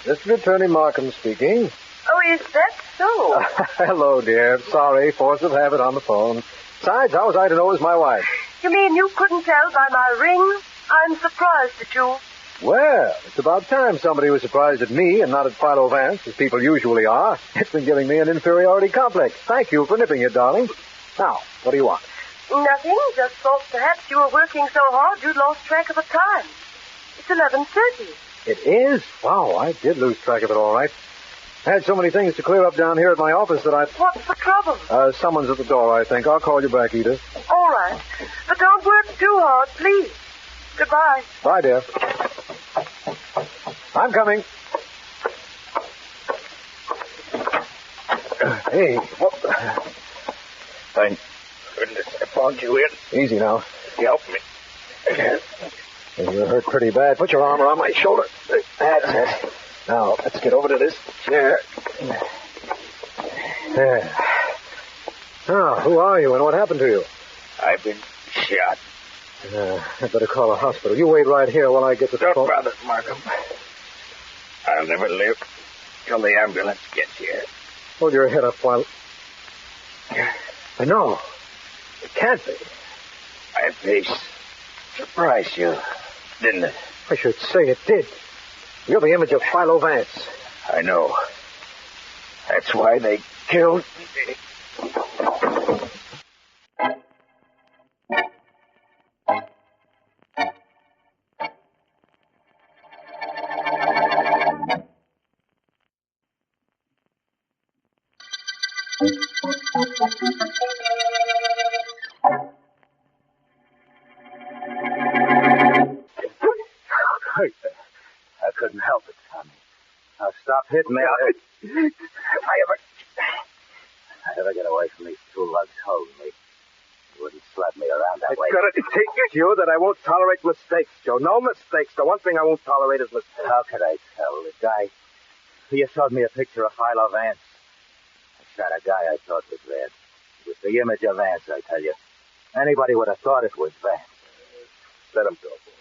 District Attorney Markham speaking. Oh, is that so? Hello, dear. Sorry, force of habit on the phone. Besides, how was I to know it was my wife? You mean you couldn't tell by my ring? I'm surprised at you. Well, it's about time somebody was surprised at me and not at Philo Vance, as people usually are. It's been giving me an inferiority complex. Thank you for nipping it, darling. Now, what do you want? Nothing. Just thought perhaps you were working so hard you'd lost track of the time. It's 11:30. It is? Wow, I did lose track of it all right. I had so many things to clear up down here at my office that I... What's the trouble? Someone's at the door, I think. I'll call you back, Edith. All right. But don't work too hard, please. Goodbye. Bye, dear. I'm coming. Hey, what... Thank goodness I found you in. Easy now. Help me. You're hurt pretty bad. Put your arm around my shoulder. That's it. Now, let's get over to this chair. There. Now, who are you and what happened to you? I've been shot. I'd better call a hospital. You wait right here while I get the Don't phone. bother, Markham. I'll never live till the ambulance gets here. Hold your head up while... No, it can't be. My face surprised you, didn't it? I should say it did. You're the image of Philo Vance. I know. That's why they killed me. I couldn't help it, Tommy. Now stop hitting me. If I ever get away from these two lugs holding me, you wouldn't slap me around that way. It's gonna take you that I won't tolerate mistakes, Joe. No mistakes. The one thing I won't tolerate is mistakes. How could I tell? The guy... You showed me a picture of Philo Vance. I shot a guy I thought was there. It was the image of Vance, I tell you. Anybody would have thought it was Vance. Let him go, boy.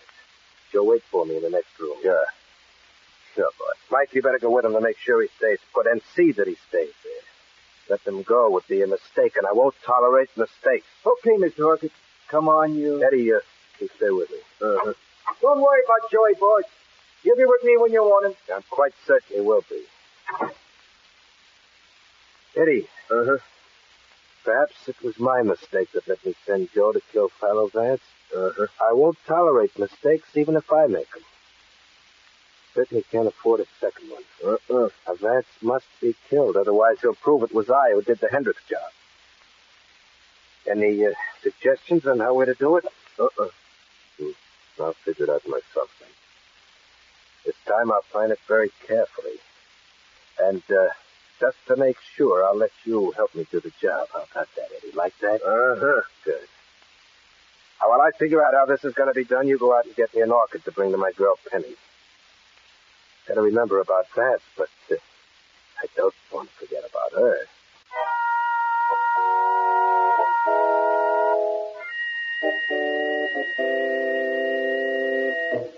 Joe, wait for me in the next room. Sure. Sure, boy. Mike, you better go with him to make sure he stays put and see that he stays there. Let them go would be a mistake, and I won't tolerate mistakes. Okay, Mr. Orchid. Come on, you. Eddie, you stay with me. Don't worry about Joey, boys. He'll be with me when you want him. I'm quite certain he will be. Eddie. Perhaps it was my mistake that let me send Joe to kill Philo Vance. I won't tolerate mistakes even if I make them. Certainly can't afford a second one. Vance must be killed, otherwise he'll prove it was I who did the Hendricks job. Any suggestions on how we're to do it? I'll figure it out myself then. This time I'll plan it very carefully. And just to make sure, I'll let you help me do the job. How about that, Eddie? Like that? Good. Now, while I figure out how this is going to be done, you go out and get me an orchid to bring to my girl Penny. Got to remember about that, but I don't want to forget about her.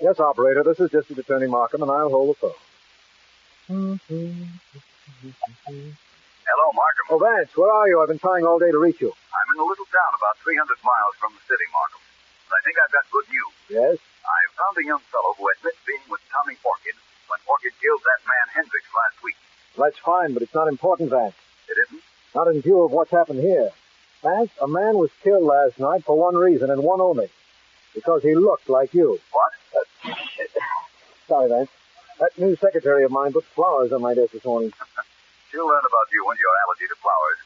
Yes, operator, this is District Attorney Markham, and I'll hold the phone. Hello, Markham. Oh, Vance, where are you? I've been trying all day to reach you. I'm in a little town about 300 miles from the city, Markham. But I think I've got good news. Yes? I've found a young fellow who admits being with Tommy Orchid when Orchid killed that man Hendricks last week. That's fine, but it's not important, Vance. It isn't? Not in view of what's happened here. Vance, a man was killed last night for one reason and one only. Because he looked like you. What? Sorry, Vance. That new secretary of mine put flowers on my desk this morning. She'll learn about you and your allergy to flowers.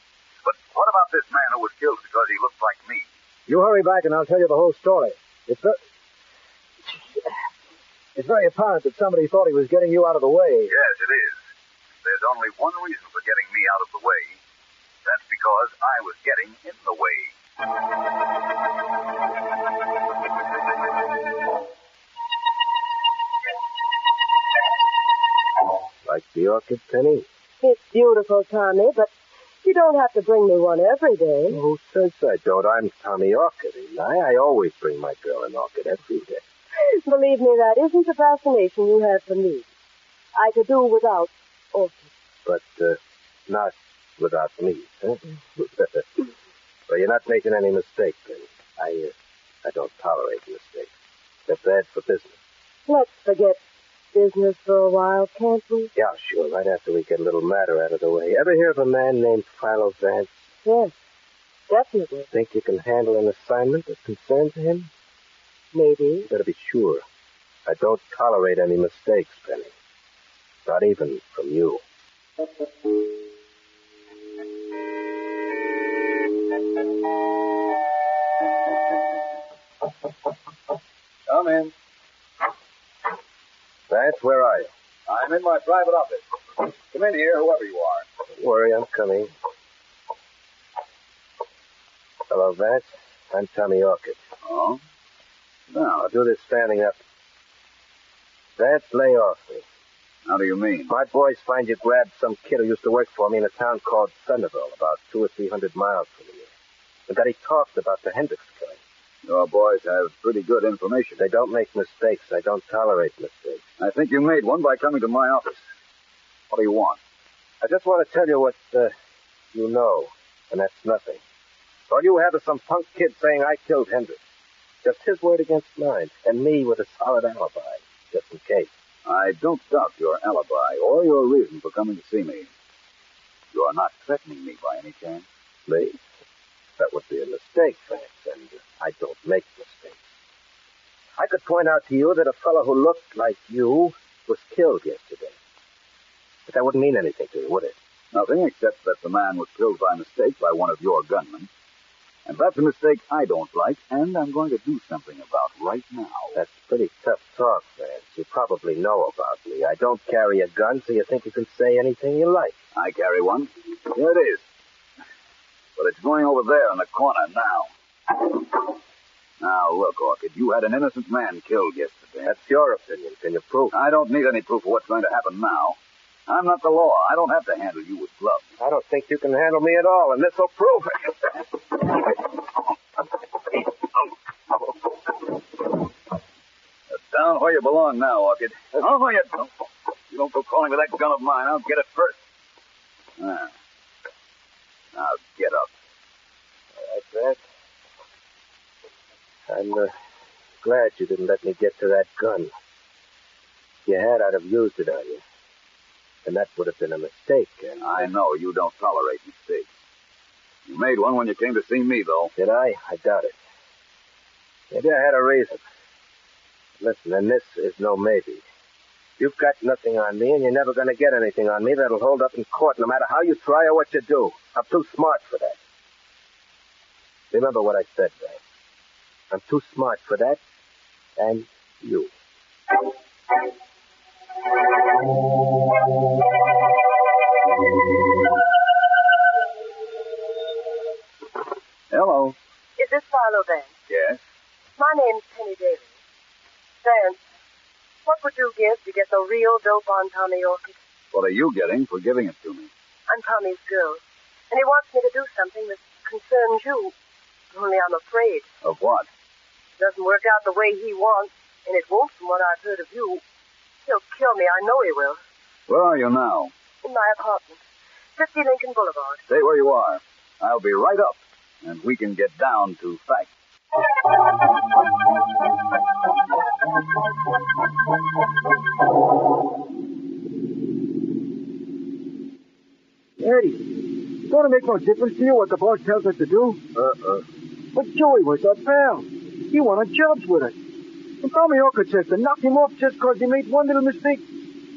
But what about this man who was killed because he looked like me? You hurry back and I'll tell you the whole story. It's very apparent that somebody thought he was getting you out of the way. Yes, it is. there's only one reason for getting me out of the way. That's because I was getting in the way. Like the orchid, Penny? It's beautiful, Tommy, but you don't have to bring me one every day. Who says I don't? I'm Tommy Orchid, ain't I? I always bring my girl an orchid every day. Believe me, that isn't the fascination you have for me. I could do without orchids. But, not without me, huh? Well, you're not making any mistake, Penny. I don't tolerate mistakes. They're bad for business. Let's forget business for a while, can't we? Yeah, sure, right after we get a little matter out of the way. Ever hear of a man named Philo Vance? Yes, definitely. Think you can handle an assignment that concerns him? Maybe. You better be sure. I don't tolerate any mistakes, Penny. Not even from you. Come in. Vance, where are you? I'm in my private office. Come in here, whoever you are. Don't worry, I'm coming. Hello, Vance. I'm Tommy Orchid. Oh? Now, I'll do this standing up. Vance, lay off me. how do you mean? My boys find you grabbed some kid who used to work for me in a town called Centerville, about 200 or 300 miles from here. And that he talked about the Hendricks killing. Your boys have pretty good information. They don't make mistakes. I don't tolerate mistakes. I think you made one by coming to my office. What do you want? I just want to tell you what you know, and that's nothing. All you have is some punk kid saying I killed Hendricks. Just his word against mine, and me with a solid alibi, just in case. I don't doubt your alibi or your reason for coming to see me. You are not threatening me by any chance? Me? That would be a mistake, Vance, and I don't make mistakes. I could point out to you that a fellow who looked like you was killed yesterday. But that wouldn't mean anything to you, would it? Nothing except that the man was killed by mistake by one of your gunmen. And that's a mistake I don't like, and I'm going to do something about right now. That's pretty tough talk, Vance. You probably know about me. I don't carry a gun, so you think you can say anything you like. I carry one. Here it is. But it's going over there in the corner now. Now, look, Orchid, you had an innocent man killed yesterday. That's your opinion. Can you prove it? I don't need any proof of what's going to happen now. I'm not the law. I don't have to handle you with gloves. I don't think you can handle me at all, and this will prove it. Down where you belong now, Orchid. Oh, you don't go calling with that gun of mine. I'll get it first. Now get up. All right, Vance. I'm glad you didn't let me get to that gun. If you had, I'd have used it on you. And that would have been a mistake. And I know you don't tolerate mistakes. You made one when you came to see me, though. did I? I doubt it. Maybe I had a reason. Listen, and this is no maybe. You've got nothing on me, and you're never going to get anything on me that'll hold up in court, no matter how you try or what you do. I'm too smart for that. Remember what I said, Vance. I'm too smart for that, and you. Hello. Is this Philo, Vance? Yes? My name's Penny Daly. Vance, what would you give to get the real dope on Tommy Orchid? What are you getting for giving it to me? I'm Tommy's girl, and he wants me to do something that concerns you. Only I'm afraid. Of what? It doesn't work out the way he wants, and it won't from what I've heard of you. He'll kill me, I know he will. Where are you now? In my apartment, 50 Lincoln Boulevard. Stay where you are. I'll be right up, and we can get down to facts. Eddie, don't it make no difference to you what the boss tells us to do? But Joey was our pal. He wanted jobs with us. And Tommy Orchid says to knock him off just because he made one little mistake.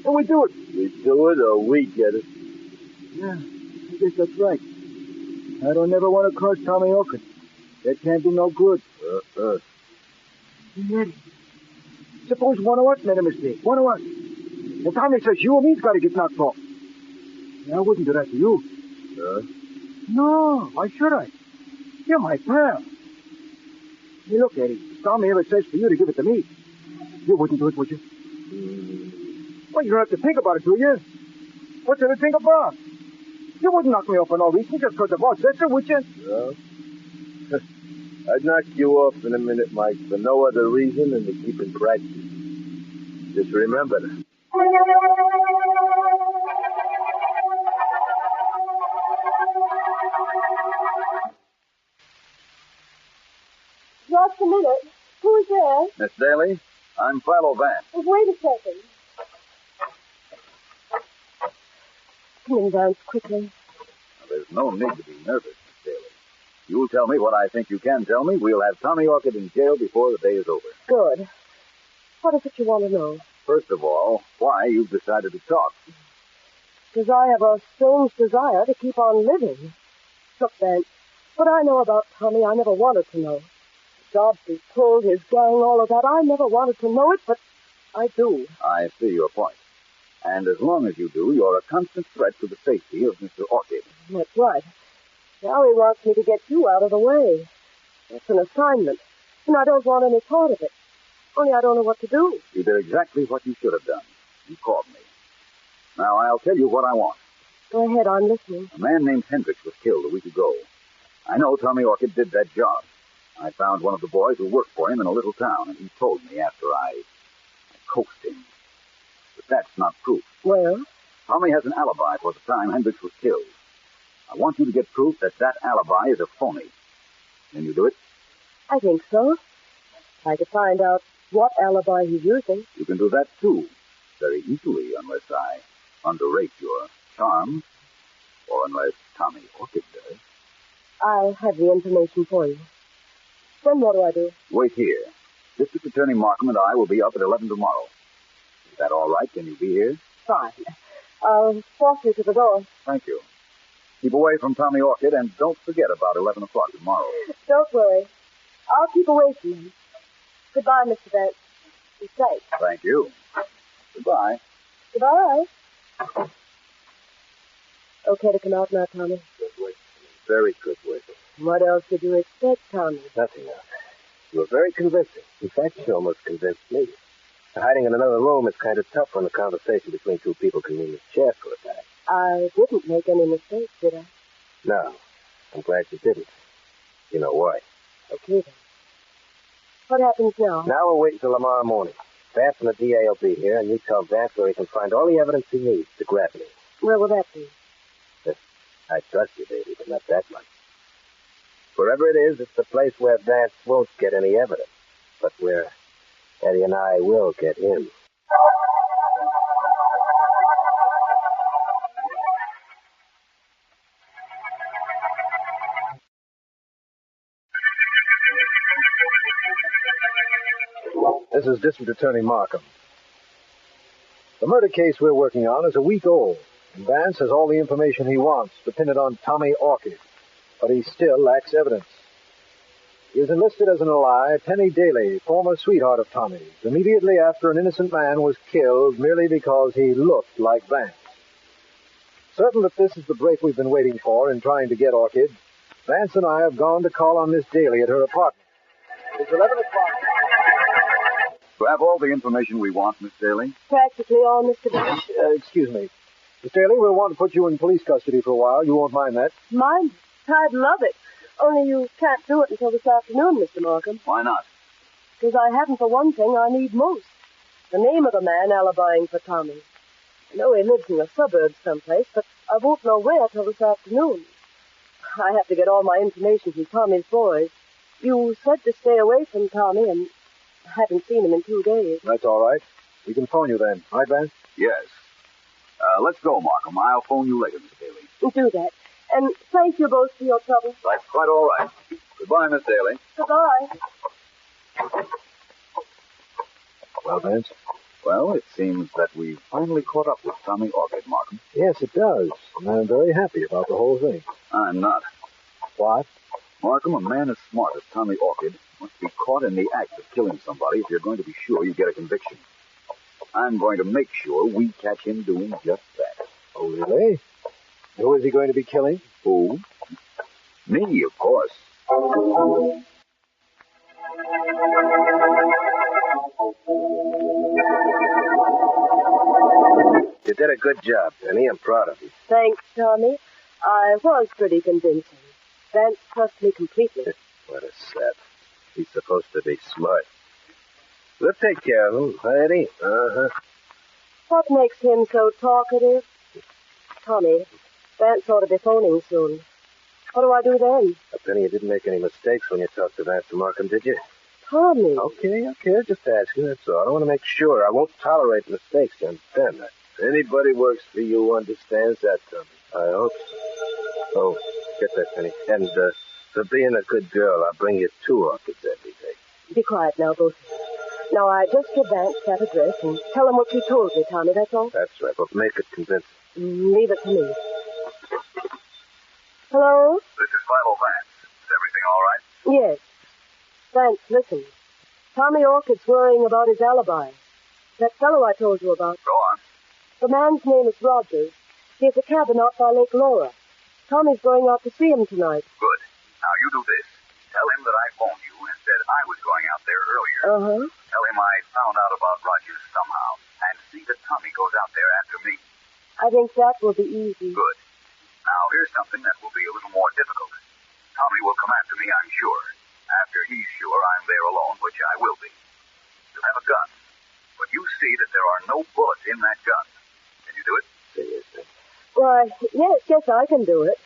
And we do it. We do it or we get it? Yeah, I guess that's right. I don't ever want to cross Tommy Orchid. That can't do no good. Hey, Eddie, suppose one of us made a mistake. One of us. And Tommy says you and me's got to get knocked off. I wouldn't do that to you. No, why should I? You're my pal. Hey, look, Eddie. Tommy ever says for you to give it to me. You wouldn't do it, would you? Well, you don't have to think about it, do you? What's there to think about? You wouldn't knock me off for no reason just because the boss said so, would you? No. I'd knock you off in a minute, Mike, for no other reason than to keep in practice. Just remember that. Just a minute. Who's there? Miss Daly, I'm Philo Vance. Wait a second. Come in, Vance, quickly. Now, there's no need to be nervous, Miss Daly. You'll tell me what I think you can tell me. We'll have Tommy Orchid in jail before the day is over. Good. What is it you want to know? First of all, why you've decided to talk. Because I have a strange desire to keep on living. Look, Vance, what I know about Tommy, I never wanted to know. The jobs he pulled, his gang, all of that, I never wanted to know it, but I do. I see your point. And as long as you do, you're a constant threat to the safety of Mr. Orchid. That's right. Now he wants me to get you out of the way. That's an assignment, and I don't want any part of it. Only I don't know what to do. You did exactly what you should have done. You called me. Now, I'll tell you what I want. Go ahead, I'm listening. A man named Hendricks was killed a week ago. I know Tommy Orchid did that job. I found one of the boys who worked for him in a little town, and he told me after I coaxed him. But that's not proof. Well? Tommy has an alibi for the time Hendricks was killed. I want you to get proof that that alibi is a phony. Can you do it? I think so. I could find out what alibi he's using. You can do that, too. Very easily, unless I underrate your charm, or unless Tommy Orchid does. I have the information for you. Then what do I do? Wait here. District Attorney Markham and I will be up at 11 tomorrow. Is that all right? Can you be here? Fine. I'll walk you to the door. Thank you. Keep away from Tommy Orchid, and don't forget about 11 o'clock tomorrow. Don't worry. I'll keep away from him. Goodbye, Mr. Vance. Be safe. Thank you. Goodbye. Goodbye. Okay to come out now, Tommy? Good wait. Very good wait. What else did you expect, Tommy? Nothing else. You were very convincing. In fact, you almost convinced me. Hiding in another room is kind of tough when the conversation between two people can mean a chair for a time. I didn't make any mistakes, did I? No. I'm glad you didn't. You know why. Okay, then. What happens now? Now we'll wait until tomorrow morning. Vance and the DA will be here, and you tell Vance where he can find all the evidence he needs to grab me. Where will that be? I trust you, baby, but not that much. Wherever it is, it's the place where Vance won't get any evidence, but where Eddie and I will get him. This is District Attorney Markham. The murder case we're working on is a week old, and Vance has all the information he wants, dependent on Tommy Orchid, but he still lacks evidence. He is enlisted as an ally Penny Daly, former sweetheart of Tommy's, immediately after an innocent man was killed merely because he looked like Vance. Certain that this is the break we've been waiting for in trying to get Orchid, Vance and I have gone to call on Miss Daly at her apartment. It's 11 o'clock. You have all the information we want, Miss Daly? Practically all, Mr. Vance. Excuse me. Miss Daly, we'll want to put you in police custody for a while. You won't mind that? Mind? I'd love it. Only you can't do it until this afternoon, Mr. Markham. Why not? Because I haven't the one thing I need most. The name of the man alibying for Tommy. I know he lives in the suburbs someplace, but I won't know where till this afternoon. I have to get all my information from Tommy's boys. You said to stay away from Tommy, and I haven't seen him in 2 days. That's all right. We can phone you then. Right, Vance? Yes. Let's go, Markham. I'll phone you later, Miss Daly. Do that. And thank you both for your trouble. That's quite all right. Goodbye, Miss Daly. Goodbye. Well, Vance? Well, it seems that we've finally caught up with Tommy Orchid, Markham. Yes, it does. And I'm very happy about the whole thing. I'm not. What? Markham, a man as smart as Tommy Orchid must be caught in the act of killing somebody if you're going to be sure you get a conviction. I'm going to make sure we catch him doing just that. Oh, really? he going to be killing? Who? Me, of course. You did a good job, Penny. I'm proud of you. Thanks, Tommy. I was pretty convincing. Vance trusts me completely. What a sap. He's supposed to be smart. We'll take care of him, Eddie. Uh-huh. What makes him so talkative? Tommy, Vance ought to be phoning soon. What do I do then? Penny, you didn't make any mistakes when you talked to Vance and Markham, did you? Tommy. Okay. Just asking, that's all. I want to make sure. I won't tolerate mistakes, you understand that? Anybody works for you understands that, Tommy. I hope so. Oh, get that, Penny. And, for being a good girl, I'll bring you 2 orchids every day. Be quiet now, both of you. Now, I just give Vance that address and tell him what you told me, Tommy, that's all? That's right, but make it convincing. Leave it to me. Hello? This is Philo Vance. Is everything all right? Yes. Vance, listen. Tommy Orchid's worrying about his alibi. That fellow I told you about. Go on. The man's name is Rogers. He has a cabin out by Lake Laura. Tommy's going out to see him tonight. Good. Now you do this. Tell him that I phoned you and said I was going out there earlier. Uh-huh. Tell him I found out about Rogers somehow. And see that Tommy goes out there after me. I think that will be easy. Good. Now here's something that will be a little more difficult. Tommy will come after me, I'm sure. After he's sure I'm there alone, which I will be. You'll have a gun. But you see that there are no bullets in that gun. Can you do it? Seriously. Why, yes, I can do it.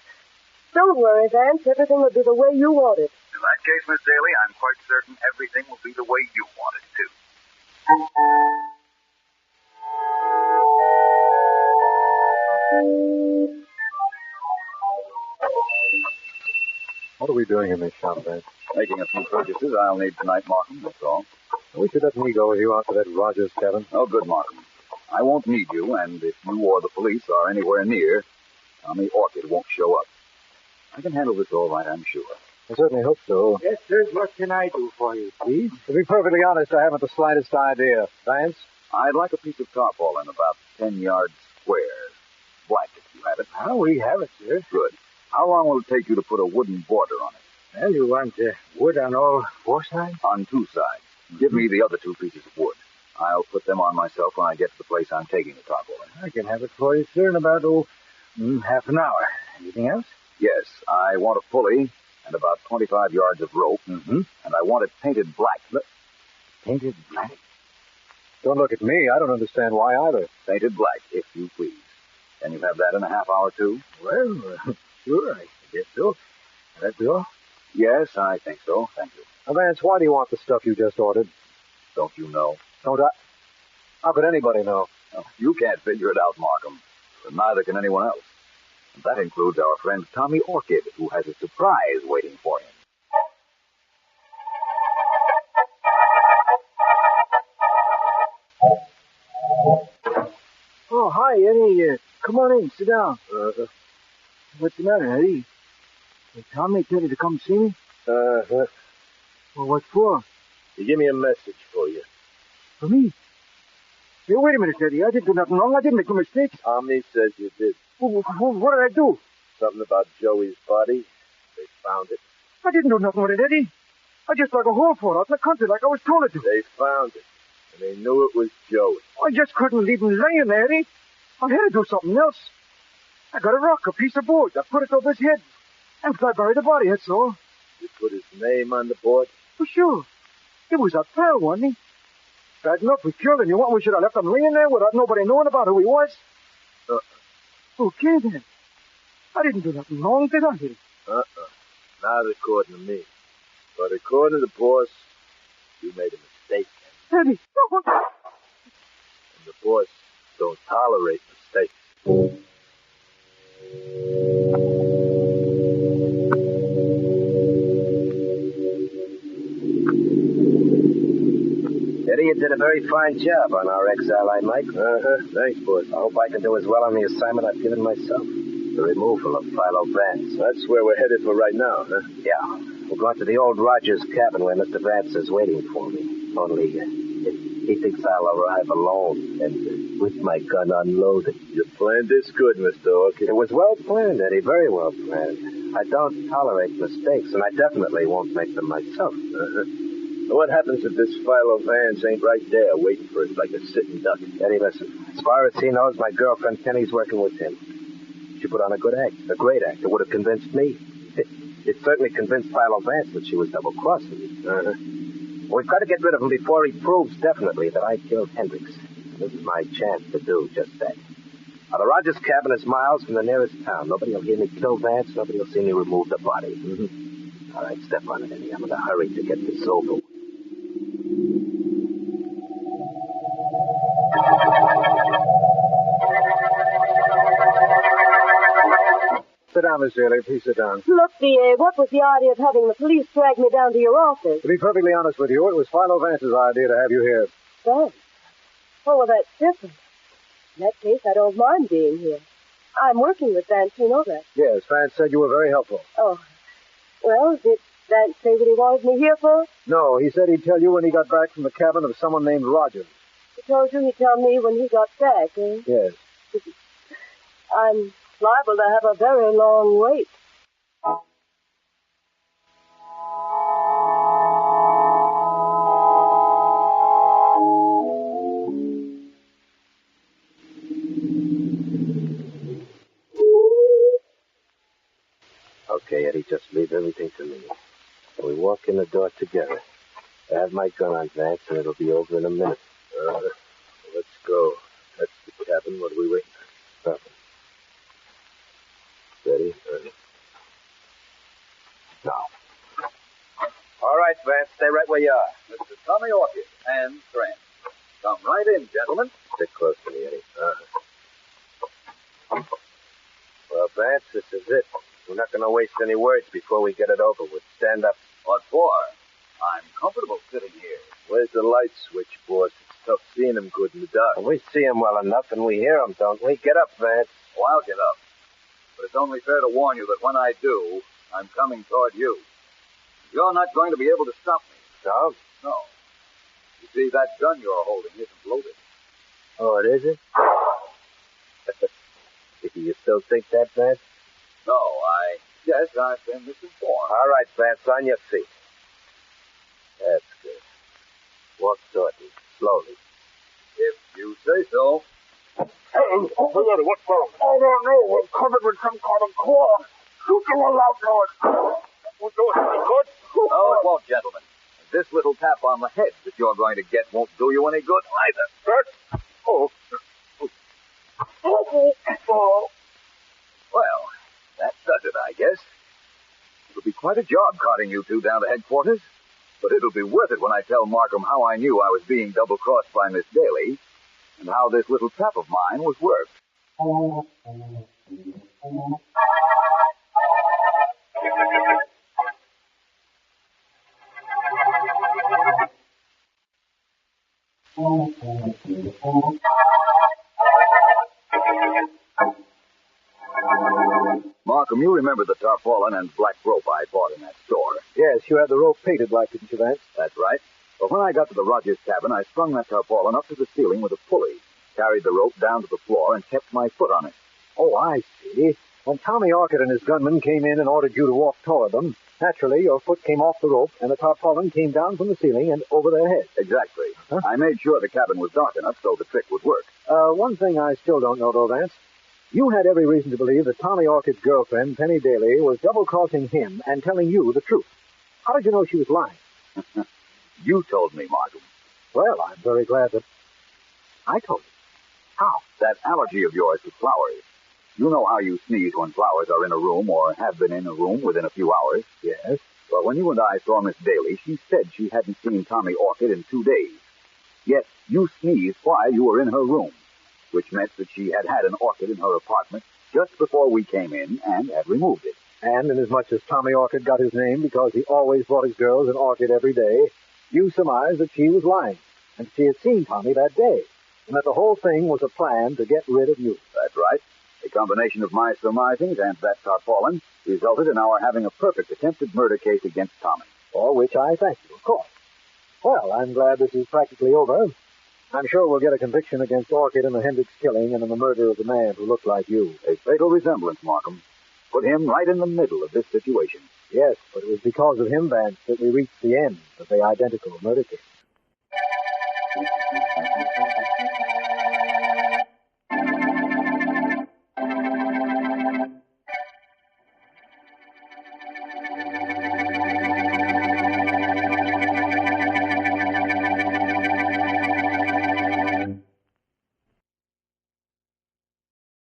Don't worry, Vance. Everything will be the way you want it. In that case, Miss Daly, I'm quite certain everything will be the way you want it, too. What are we doing in this shop, Vance? Making a few purchases I'll need tonight, Markham, that's all. We should let me go with you out to that Rogers cabin. Oh, good, Markham. I won't need you, and if you or the police are anywhere near, Tommy Orchid won't show up. I can handle this all right, I'm sure. I certainly hope so. Yes, sir. What can I do for you, please? To be perfectly honest, I haven't the slightest idea. Vance? I'd like a piece of tarpaulin about 10 yards square. Black, if you have it. Oh, we have it, sir. Good. How long will it take you to put a wooden border on it? Well, you want wood on all 4 sides? On 2 sides. Give me the other 2 pieces of wood. I'll put them on myself when I get to the place I'm taking the tarpaulin. I can have it for you, sir, in about, half an hour. Anything else? Yes, I want a pulley and about 25 yards of rope. Mm-hmm. And I want it painted black. Painted black? Don't look at me. I don't understand why either. Painted black, if you please. Can you have that in a half hour, too? Well, sure, I guess so. That be all? Yes, I think so. Thank you. Now, Vance, why do you want the stuff you just ordered? Don't you know? Don't I? How could anybody know? No, you can't figure it out, Markham. But neither can anyone else. And that includes our friend Tommy Orchid, who has a surprise waiting for him. Oh, hi, Eddie. Come on in. Sit down. What's the matter, Eddie? Did Tommy tell you to come see me? Uh-huh. Well, what for? He gave me a message for you. For me? Hey, wait a minute, Eddie. I didn't do nothing wrong. I didn't make no mistakes. Tommy says you did. What did I do? Something about Joey's body. They found it. I didn't do nothing with it, Eddie. I just dug a hole for it out in the country like I was told to. They found it. And they knew it was Joey. I just couldn't leave him laying there, Eddie. I had to do something else. I got a rock, a piece of board. I put it over his head. And I buried the body, that's all. You put his name on the board? For sure. It was a pal, wasn't he? Bad enough we killed him. You want we should have left him laying there without nobody knowing about who he was? Okay, then. I didn't do nothing wrong, did I, Eddie? Not according to me. But according to the boss, you made a mistake. Eddie, no. And the boss don't tolerate mistakes. Eddie, you did a very fine job on our ex-ally, Mike. Thanks, boss. I hope I can do as well on the assignment I've given myself. The removal of Philo Vance. That's where we're headed for right now, huh? Yeah. We're going to the old Rogers cabin where Mr. Vance is waiting for me. Only, he thinks I'll arrive alone, and with my gun unloaded. You planned this good, Mr. Orchid. It was well planned, Eddie, very well planned. I don't tolerate mistakes, and I definitely won't make them myself. What happens if this Philo Vance ain't right there waiting for us like a sitting duck? Eddie, listen. As far as he knows, my girlfriend Penny's working with him. She put on a good act, a great act. It would have convinced me. It certainly convinced Philo Vance that she was double-crossing me. We've got to get rid of him before he proves definitely that I killed Hendricks. This is my chance to do just that. Now, the Rogers cabin is miles from the nearest town. Nobody will hear me kill Vance. Nobody will see me remove the body. All right, step on it, Eddie. I'm in a hurry to get this over with. Sit down, Miss Daly. Please sit down. Look, D.A., what was the idea of having the police drag me down to your office? To be perfectly honest with you, it was Philo Vance's idea to have you here. Vance? Oh, well, that's different. In that case, I don't mind being here. I'm working with Vance, you know that. Yes, Vance said you were very helpful. Oh. Well, did Vance say what he wanted me here for? No, he said he'd tell you when he got back from the cabin of someone named Rogers. He told you he'd tell me when he got back, eh? Yes. I'm liable to have a very long wait. Okay, Eddie, just leave everything to me. We walk in the door together. I have my gun on Vance, and it'll be over in a minute. Let's go. That's the cabin. What are we waiting for? Nothing. Ready? Now. All right, Vance, stay right where you are. Mr. Tommy Orchid and friends. Come right in, gentlemen. Stick close to me, Eddie. Well, Vance, this is it. We're not going to waste any words before we get it over with. Stand up. What for? I'm comfortable sitting here. Where's the light switch, boss? It's tough seeing him good in the dark. We see him well enough, and we hear him, don't we? Get up, Vance. Oh, I'll get up. But it's only fair to warn you that when I do, I'm coming toward you. You're not going to be able to stop me. No? No. You see, that gun you're holding isn't loaded. Oh, it isn't? You still think that, Vance? No, I guess I've been misinformed. All right, Vance, on your feet. That's good. Walk toward me, slowly. If you say so. Hey, what's wrong? I don't know. We're covered with some kind of cloth. Shoot you a loud noise. Won't do us any good. No, it won't, gentlemen. This little tap on the head that you're going to get won't do you any good either. Oh. Well, that does it, I guess. It'll be quite a job carting you two down to headquarters, but it'll be worth it when I tell Markham how I knew I was being double-crossed by Miss Daly and how this little trap of mine was worked. Markham, you remember the tarpaulin and black rope I bought in that store. Yes, you had the rope painted black, didn't you, Vance? That's right. But when I got to the Rogers cabin, I strung that tarpaulin up to the ceiling with a pulley, carried the rope down to the floor, and kept my foot on it. Oh, I see. When Tommy Orchid and his gunmen came in and ordered you to walk toward them, naturally your foot came off the rope and the tarpaulin came down from the ceiling and over their heads. Exactly. Huh? I made sure the cabin was dark enough so the trick would work. One thing I still don't know, though, Vance. You had every reason to believe that Tommy Orchid's girlfriend, Penny Daly, was double-crossing him and telling you the truth. How did you know she was lying? You told me, Markham. Well, I'm very glad that I told you. How? That allergy of yours to flowers. You know how you sneeze when flowers are in a room or have been in a room within a few hours? Yes. Well, when you and I saw Miss Daly, she said she hadn't seen Tommy Orchid in 2 days. Yet you sneezed while you were in her room, which meant that she had had an orchid in her apartment just before we came in and had removed it. And inasmuch as Tommy Orchid got his name because he always brought his girls an orchid every day, you surmised that she was lying, and she had seen Tommy that day, and that the whole thing was a plan to get rid of you. That's right. A combination of my surmisings and that tarpaulin resulted in our having a perfect attempted murder case against Tommy. For which I thank you, of course. Well, I'm glad this is practically over. I'm sure we'll get a conviction against Orchid in the Hendricks killing and in the murder of the man who looked like you. A fatal resemblance, Markham. Put him right in the middle of this situation. Yes, but it was because of him, Vance, that we reached the end of the identical murder case.